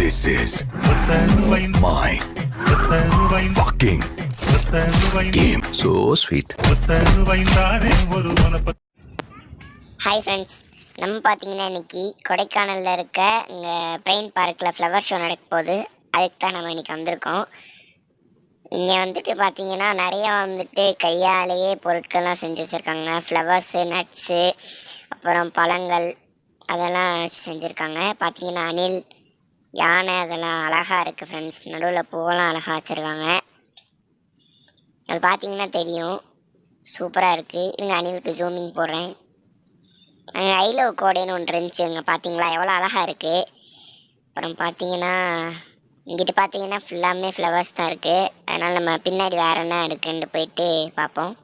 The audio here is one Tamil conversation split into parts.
This is my fucking game. So sweet. Hi friends, நம்ம பார்த்தீங்கன்னா இன்றைக்கி கொடைக்கானலில் இருக்க இங்கே பிரெயின் பார்க்கில் ஃப்ளவர் ஷோ நடக்க போகுது. அதுக்கு தான் நம்ம இன்றைக்கி வந்திருக்கோம். இங்கே வந்துட்டு பார்த்தீங்கன்னா நிறையா வந்துட்டு கையாலேயே பொருட்கள்லாம் செஞ்சு வச்சுருக்காங்க. ஃப்ளவர்ஸு, நட்ஸு, அப்புறம் பழங்கள் அதெல்லாம் செஞ்சுருக்காங்க. பார்த்தீங்கன்னா அணில், யானை அதெல்லாம் அழகாக இருக்குது ஃப்ரெண்ட்ஸ். நடுவில் பூவெல்லாம் அழகாக வச்சுருக்காங்க. அது பார்த்தீங்கன்னா தெரியும், சூப்பராக இருக்குது. இருங்க அணிலுக்கு ஜூமிங் போடுறேன். அங்கே ஐ லவ் கோடைன்னு ஒன்று இருந்துச்சுங்க, பார்த்தீங்களா எவ்வளோ அழகாக இருக்குது. அப்புறம் பார்த்தீங்கன்னா இங்கிட்டு பார்த்தீங்கன்னா ஃபுல்லாமே ஃப்ளவர்ஸ் தான் இருக்குது. அதனால் நம்ம பின்னாடி வேறு என்ன இருக்குன்னு போயிட்டு பார்ப்போம்.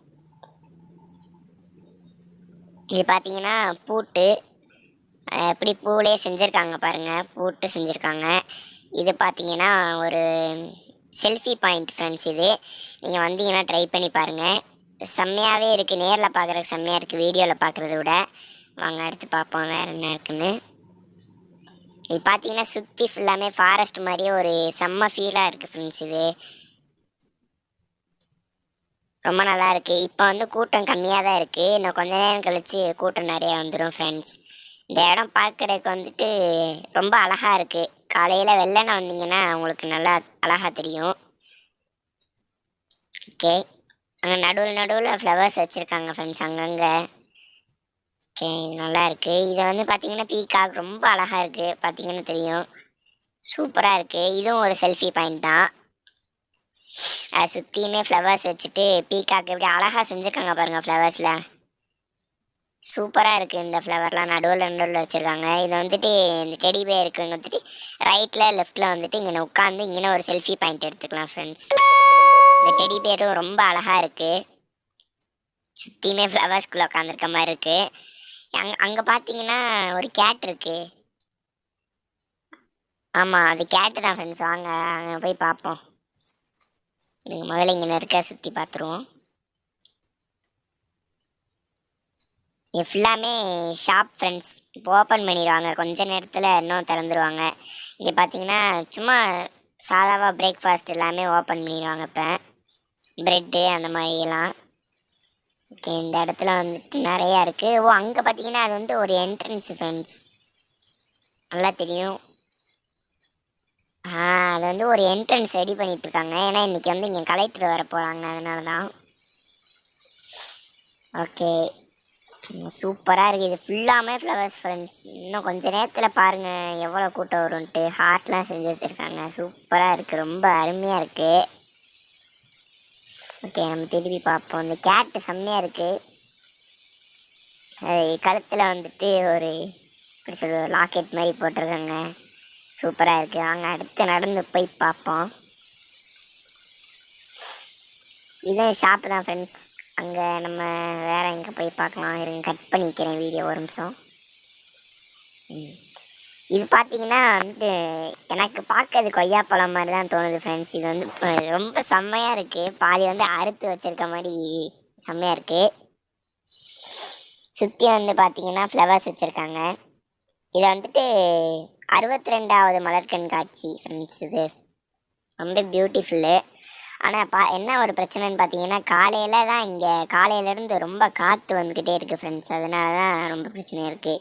இது பார்த்தீங்கன்னா பூட்டு, எப்படி பூவிலே செஞ்சுருக்காங்க பாருங்கள், பூட்டு செஞ்சுருக்காங்க. இது பார்த்தீங்கன்னா ஒரு செல்ஃபி பாயிண்ட் ஃப்ரெண்ட்ஸ். இது நீங்கள் வந்தீங்கன்னா ட்ரை பண்ணி பாருங்கள், செம்மையாகவே இருக்குது. நேரில் பார்க்குறதுக்கு செம்மையாக இருக்குது, வீடியோவில் பார்க்குறத விட. வாங்க எடுத்து பார்ப்போம் வேறு என்ன இருக்குன்னு. இது பார்த்தீங்கன்னா சுற்றி ஃபுல்லாமே ஃபாரஸ்ட் மாதிரியே ஒரு செம்ம ஃபீலாக இருக்குது ஃப்ரெண்ட்ஸ். இது ரொம்ப நல்லா இருக்குது. இப்போ வந்து கூட்டம் கம்மியாக தான் இருக்குது, இன்னும் கொஞ்ச நேரம் கழித்து கூட்டம் நிறையா வந்துடும் ஃப்ரெண்ட்ஸ். இந்த இடம் பார்க்குறதுக்கு வந்துட்டு ரொம்ப அழகாக இருக்குது. காலையில் வெள்ளனை வந்தீங்கன்னா உங்களுக்கு நல்லா அழகாக தெரியும். ஓகே, அங்கே நடுவில் ஃப்ளவர்ஸ் வச்சுருக்காங்க ஃப்ரெண்ட்ஸ் அங்கங்கே. ஓகே, இது நல்லா இருக்குது. இதை வந்து பார்த்தீங்கன்னா பீகாக் ரொம்ப அழகாக இருக்குது, பார்த்தீங்கன்னா தெரியும், சூப்பராக இருக்குது. இதுவும் ஒரு செல்ஃபி பாயிண்ட் தான். அதை சுற்றியுமே ஃப்ளவர்ஸ் வச்சுட்டு பீகாக் எப்படி அழகாக செஞ்சுருக்காங்க பாருங்கள். ஃப்ளவர்ஸில் சூப்பராக இருக்குது. இந்த ஃப்ளவர்லாம் நடுவில் வச்சுருக்காங்க. இது வந்துட்டு இந்த டெடி பேருக்கு வந்துட்டு ரைட்டில் லெஃப்ட்டில் வந்துட்டு இங்கே உட்காந்து இங்கே ஒரு செல்ஃபி பாயிண்ட் எடுத்துக்கலாம் ஃப்ரெண்ட்ஸ். இந்த டெடி பேரும் ரொம்ப அழகாக இருக்குது. சுற்றியுமே ஃப்ளவர்ஸ்குள்ளே உட்காந்துருக்க மாதிரி இருக்குது. அங்கே பார்த்தீங்கன்னா ஒரு கேட் இருக்குது. ஆமாம், அது கேட்டு தான் ஃப்ரெண்ட்ஸ். வாங்க அங்கே போய் பார்ப்போம். இதுக்கு முதல்ல இங்கே இருக்க சுற்றி பார்த்துருவோம். இது ஃபுல்லாமே ஷாப் ஃப்ரெண்ட்ஸ். இப்போ ஓப்பன் பண்ணிடுவாங்க, கொஞ்ச நேரத்தில் இன்னும் திறந்துருவாங்க. இங்கே பார்த்தீங்கன்னா சும்மா சாதாவாக பிரேக்ஃபாஸ்ட் எல்லாமே ஓப்பன் பண்ணிடுவாங்க. இப்போ ப்ரெட்டு அந்த மாதிரியெல்லாம். ஓகே, இந்த இடத்துல வந்துட்டு நிறையா இருக்குது. ஓ, அங்கே பார்த்தீங்கன்னா அது வந்து ஒரு என்ட்ரன்ஸ் ஃப்ரெண்ட்ஸ், நல்லா தெரியும். அது வந்து ஒரு என்ட்ரன்ஸ் ரெடி பண்ணிகிட்ருக்காங்க. ஏன்னா இன்றைக்கி வந்து இங்கே கலெக்டர் வர போகிறாங்க, அதனால தான். ஓகே, சூப்பராக இருக்குது. இது ஃபுல்லாமே ஃப்ளவர்ஸ் ஃப்ரெண்ட்ஸ். இன்னும் கொஞ்சம் நேரத்தில் பாருங்கள் எவ்வளோ கூட்டம் வரும்ன்ட்டு. ஹார்ட்லாம் செஞ்சு வச்சுருக்காங்க, சூப்பராக இருக்குது, ரொம்ப அருமையாக இருக்குது. ஓகே, நம்ம திருப்பி பார்ப்போம். இந்த கேட்டு செம்மையாக இருக்குது. கழுத்தில் வந்துட்டு ஒரு இப்படி சொல்லுவோம் லாக்கெட் மாதிரி போட்டிருக்காங்க, சூப்பராக இருக்குது. வாங்க அடுத்து நடந்து போய் பார்ப்போம். இதுவும் ஷாப்பு தான் ஃப்ரெண்ட்ஸ். அங்கே நம்ம வேறு எங்கே போய் பார்க்கலாம், இருங்க கட் பண்ணிக்கிறேன் வீடியோ ஒரு நிமிஷம். இது பார்த்தீங்கன்னா வந்துட்டு எனக்கு பார்க்கறது கொய்யாப்பழம் மாதிரி தான் தோணுது ஃப்ரெண்ட்ஸ். இது வந்து ரொம்ப செம்மையாக இருக்குது. பாதி வந்து அறுத்து வச்சுருக்க மாதிரி செம்மையாக இருக்குது. சுற்றி வந்து பார்த்தீங்கன்னா ஃப்ளவர்ஸ் வச்சுருக்காங்க. இதை வந்துட்டு 62வது மலர் கண்காட்சி ஃப்ரெண்ட்ஸ். இது ரொம்ப பியூட்டிஃபுல்லு. ஆனால் என்ன ஒரு பிரச்சனைன்னு பார்த்தீங்கன்னா காலையில் தான், இங்கே காலையிலேருந்து ரொம்ப காற்று வந்துக்கிட்டே இருக்குது ஃப்ரெண்ட்ஸ். அதனால தான் ரொம்ப பிரச்சனையாக இருக்குது.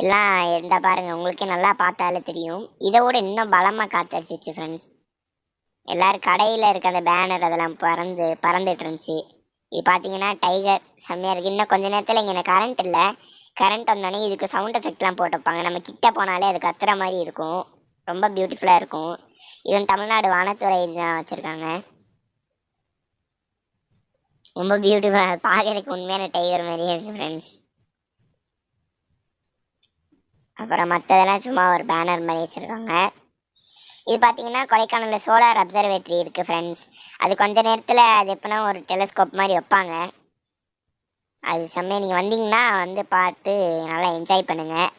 எல்லாம் எந்த பாருங்கள், உங்களுக்கே நல்லா பார்த்தாலே தெரியும். இதை விட இன்னும் பலமாக காற்றடிச்சிச்சு ஃப்ரெண்ட்ஸ். எல்லோரும் கடையில் இருக்க அந்த பேனர் அதெல்லாம் பறந்துட்டு இருந்துச்சு. இது பார்த்தீங்கன்னா டைகர் செம்மையாக இருக்குது. இன்னும் கொஞ்சம் நேரத்தில் இங்கே கரண்ட் இல்லை, கரண்ட் வந்தோடனே இதுக்கு சவுண்ட் எஃபெக்ட்லாம் போட்டுப்பாங்க. நம்ம கிட்ட போனாலே அது கத்துற மாதிரி இருக்கும், ரொம்ப பியூட்டிஃபுல்லாக இருக்கும். இது தமிழ்நாடு வனத்துறை தான் வச்சுருக்காங்க, ரொம்ப பியூட்டிஃபுல்லாக பார்க்கறதுக்கு உண்மையான டைகர் மாதிரியே இருக்குது ஃப்ரெண்ட்ஸ். அப்புறம் மற்றதெல்லாம் சும்மா ஒரு பேனர் மாதிரி வச்சுருக்காங்க. இது பார்த்தீங்கன்னா கொடைக்கானலில் சோலார் அப்சர்வேட்டரி இருக்குது ஃப்ரெண்ட்ஸ். அது கொஞ்சம் நேரத்தில் அது எப்போனா ஒரு டெலஸ்கோப் மாதிரி வைப்பாங்க. அது செம்மையாக நீங்கள் வந்தீங்கன்னா வந்து பார்த்து நல்லா என்ஜாய் பண்ணுங்கள்.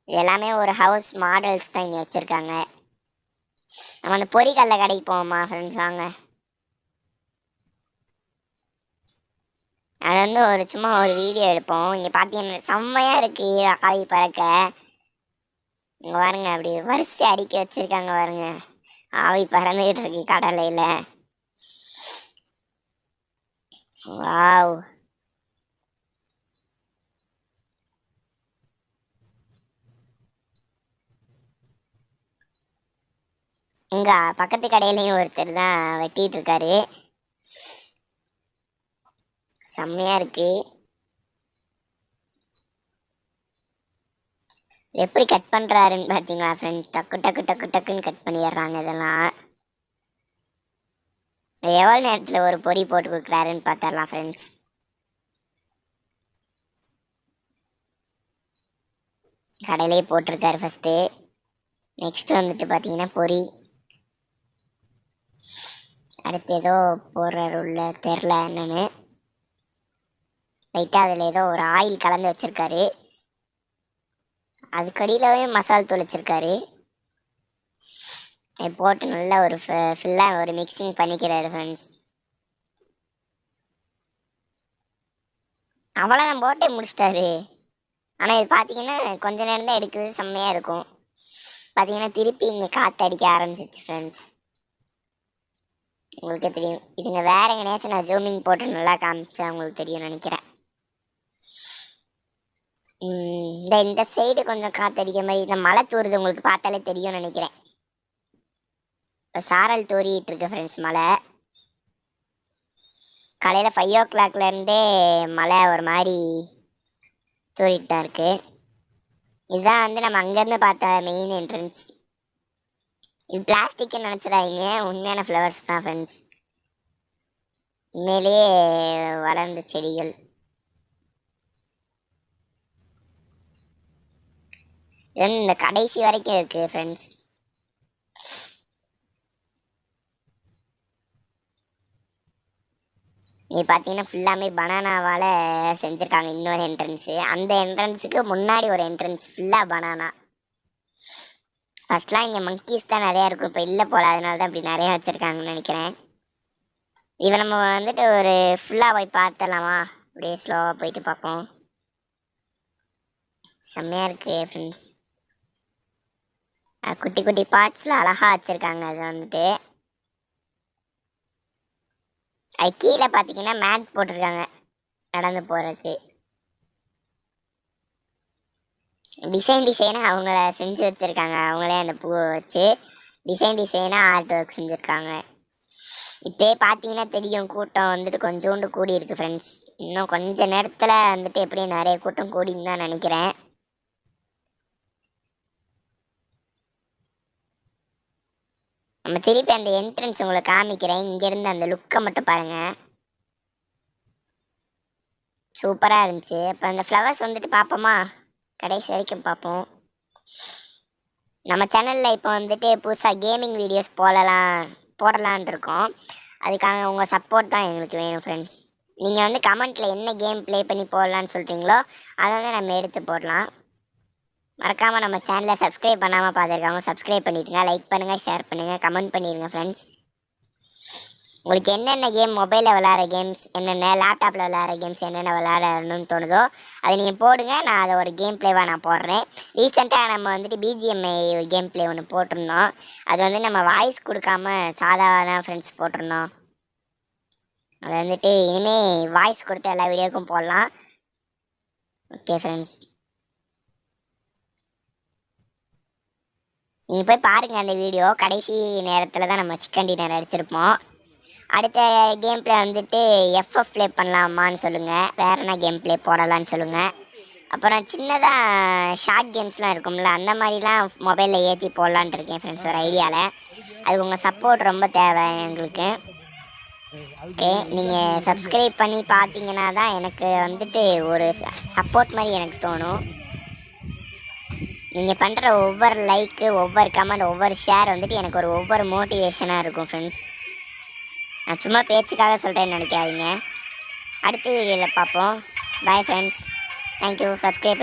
இது எல்லாமே ஒரு ஹவுஸ் மாடல்ஸ் தான் இங்கே வச்சுருக்காங்க. நம்ம அந்த பொரிக்கல்ல கடைக்கு போவோமா ஃப்ரெண்ட்ஸ், வாங்க. அது வந்து ஒரு சும்மா ஒரு வீடியோ எடுப்போம். இங்கே பார்த்தீங்கன்னா செம்மையாக இருக்குது ஆவி பறக்க. இங்க பாருங்க அப்படி வரிசை அடிக்க வச்சிருக்காங்க பாருங்க. ஆவி பறந்துகிட்டு இருக்கு கடலையில. வாவ். இங்க பக்கத்து கடையிலையும் ஒருத்தர் தான் வெட்டிட்டு இருக்காரு. செம்மையா இருக்கு. எப்படி கட் பண்றாருன்னு பாத்தீங்களா ஃப்ரெண்ட்ஸ்? டக்கு டக்கு டக்கு டக்குன்னு கட் பண்ணிடுறாங்க. இதெல்லாம் எவ்வளவு நேரத்துல ஒரு பொறி போட்டு கொடுக்குறாருன்னு பார்த்தரலாம் ஃப்ரெண்ட்ஸ். கடையிலே போட்டிருக்காரு ஃபர்ஸ்ட். நெக்ஸ்ட் வந்துட்டு பாத்தீங்கன்னா பொறி. அடுத்து ஏதோ போடுறாரு உள்ள, தெரில என்னன்னு. லைட்டா அதுல ஏதோ ஒரு ஆயில் கலந்து வச்சிருக்காரு. அதுக்கடியிலவே மசால் தூள் வச்சிருக்காரு. போட்டு நல்லா ஒரு ஃபுல்லாக ஒரு மிக்சிங் பண்ணிக்கிறாரு ஃப்ரெண்ட்ஸ். அவ்வளோதான், போட்டே முடிச்சிட்டாரு. ஆனால் இது பார்த்தீங்கன்னா கொஞ்ச நேரம் தான் எடுக்குது, செம்மையாக இருக்கும். பார்த்தீங்கன்னா திருப்பி இங்கே காற்று அடிக்க ஆரம்பிச்சிச்சு ஃப்ரெண்ட்ஸ். உங்களுக்கு தெரியும். இதுங்க வேற எங்கேயாச்சும் நான் ஜூமிங் போட்டு நல்லா காமிச்சா உங்களுக்கு தெரியும் நினைக்கிறேன். இந்த சைடு கொஞ்சம் காற்றடிக்க மாதிரி இந்த மழை தூருது, உங்களுக்கு பார்த்தாலே தெரியும் நினைக்கிறேன். சாரல் தூரிட்டு இருக்கு ஃப்ரெண்ட்ஸ் மழை. காலையில் 5 o'clock இருந்தே மழை ஒரு மாதிரி தூரிட்டு தான் இருக்கு. இதுதான் வந்து நம்ம அங்கேருந்து பார்த்த மெயின் என்ட்ரன்ஸ். இது பிளாஸ்டிக்னு நினச்சிடாதீங்க, உண்மையான ஃப்ளவர்ஸ் தான் ஃப்ரெண்ட்ஸ். உண்மையிலேயே வளர்ந்த செடிகள். இந்த கடைசி வரைக்கும் இருக்கு ஃப்ரெண்ட்ஸ். இது பார்த்தீங்கன்னா ஃபுல்லாமே பனானாவால் செஞ்சுருக்காங்க. இன்னொரு என்ட்ரன்ஸு, அந்த என்ட்ரன்ஸுக்கு முன்னாடி ஒரு என்ட்ரன்ஸ் ஃபுல்லாக பனானா. ஃபர்ஸ்ட்லாம் இங்கே மங்கீஸ் தான் நிறையா இருக்கும், இப்போ இல்லை போல, அதனால தான் இப்படி நிறையா வச்சுருக்காங்கன்னு நினைக்கிறேன். இதை நம்ம வந்துட்டு ஒரு ஃபுல்லாக போய் பார்த்துடலாமா? அப்படியே ஸ்லோவாக போயிட்டு பார்ப்போம். செம்மையாக இருக்குது ஃப்ரெண்ட்ஸ். குட்டி குட்டி பார்ட்ஸில் அழகாக வச்சுருக்காங்க. அது வந்துட்டு அது கீழே பார்த்தீங்கன்னா மேட் போட்டிருக்காங்க நடந்து போகிறதுக்கு. டிசைனாக அவங்கள செஞ்சு வச்சுருக்காங்க. அவங்களே அந்த பூவை வச்சு டிசைனாக ஆர்ட் ஒர்க் செஞ்சுருக்காங்க. இப்போயே பார்த்தீங்கன்னா தெரியும், கூட்டம் வந்துட்டு கொஞ்சோண்டு கூடி இருக்குது ஃப்ரெண்ட்ஸ். இன்னும் கொஞ்சம் நேரத்தில் வந்துட்டு எப்படியும் நிறைய கூட்டம் கூடின்னு தான் நினைக்கிறேன். நம்ம திருப்பி அந்த என்ட்ரன்ஸ் உங்களுக்கு காமிக்கிறேன். இங்கேருந்து அந்த லுக்கை மட்டும் பாருங்கள், சூப்பராக இருந்துச்சு. அப்புறம் அந்த ஃப்ளவர்ஸ் வந்துட்டு பார்ப்போமா? கடைசி வரைக்கும் பார்ப்போம். நம்ம சேனலில் இப்போ வந்துட்டு புதுசாக கேமிங் வீடியோஸ் போடலான் இருக்கோம். அதுக்காக உங்கள் சப்போர்ட் தான் எங்களுக்கு வேணும் ஃப்ரெண்ட்ஸ். நீங்கள் வந்து கமெண்ட்டில் என்ன கேம் ப்ளே பண்ணி போடலான்னு சொல்கிறீங்களோ அதை வந்து நம்ம எடுத்து போடலாம். மறக்காமல் நம்ம சேனலை சப்ஸ்கிரைப் பண்ணாமல் பார்த்துருக்காங்க, சப்ஸ்கிரைப் பண்ணிவிடுங்க. லைக் பண்ணுங்கள், ஷேர் பண்ணுங்கள், கமெண்ட் பண்ணிடுங்க ஃப்ரெண்ட்ஸ். உங்களுக்கு என்னென்ன கேம், மொபைலில் விளையாடுற கேம்ஸ் என்னென்ன, லேப்டாப்பில் விளையாடுற கேம்ஸ் என்னென்ன விளையாடணும்னு தோணுதோ அதை நீங்கள் போடுங்க. நான் அதை ஒரு கேம் ப்ளேவாக நான் போடுறேன். ரீசெண்டாக நம்ம வந்துட்டு BGMI கேம் ப்ளே ஒன்று போட்டிருந்தோம். அது வந்து நம்ம வாய்ஸ் கொடுக்காம சாதாவாக தான் ஃப்ரெண்ட்ஸ் போட்டிருந்தோம். அதை வந்துட்டு இனிமேல் வாய்ஸ் கொடுத்து எல்லா வீடியோக்கும் போடலாம். ஓகே ஃப்ரெண்ட்ஸ், நீங்கள் போய் பாருங்கள் அந்த வீடியோ. கடைசி நேரத்தில் தான் நம்ம சிக்கன் டின்னர் அடிச்சிருப்போம். அடுத்த கேம் ப்ளே வந்துட்டு FF ப்ளே பண்ணலாமான்னு சொல்லுங்கள். வேறு என்ன கேம் ப்ளே போடலான்னு சொல்லுங்கள். அப்புறம் சின்னதாக ஷார்ட் கேம்ஸ்லாம் இருக்கும்ல, அந்த மாதிரிலாம் மொபைலில் ஏற்றி போடலான் இருக்கேன் ஃப்ரெண்ட்ஸ் ஒரு ஐடியாவில். அது உங்கள் சப்போர்ட் ரொம்ப தேவை எங்களுக்கு. ஓகே, நீங்கள் சப்ஸ்கிரைப் பண்ணி பார்த்தீங்கன்னா தான் எனக்கு வந்துட்டு ஒரு சப்போர்ட் மாதிரி எனக்கு தோணும். நீங்கள் பண்ணுற ஒவ்வொரு லைக்கு, ஒவ்வொரு கமெண்ட், ஒவ்வொரு ஷேர் வந்துட்டு எனக்கு ஒவ்வொரு மோட்டிவேஷனாக இருக்கும் ஃப்ரெண்ட்ஸ். நான் சும்மா பேச்சுக்காக சொல்கிறேன்னு நினைக்காதீங்க. அடுத்த வீடியோவில் பார்ப்போம். Bye friends. தேங்க்யூ. சப்ஸ்கிரைப்